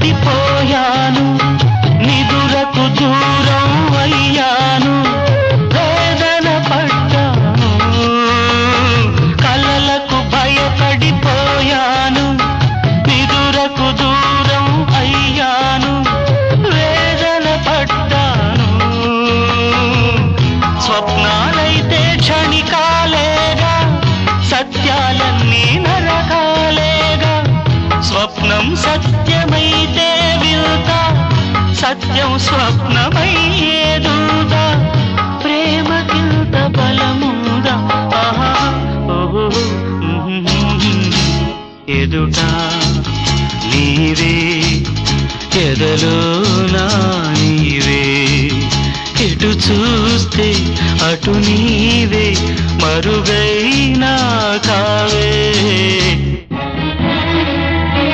పడిపోయాను నిదురకు దూరం అయ్యాను వేదన పడ్డాను కలలకు భయపడిపోయాను నిదురకు దూరం అయ్యాను వేదన పడ్డాను స్వప్నాలైతే క్షణికాలేగా సత్యాలన్నీ నరకాలేగా స్వప్నం సత్యమైతే వింత సత్యం స్వప్నమయ్యేదుదా ప్రేమకింత బలముందా ఆహా ఓహో ఎదుట నీవే ఎదలో నా నీవే ఎటు చూస్తే అటు నీవే మరుగైనా కావే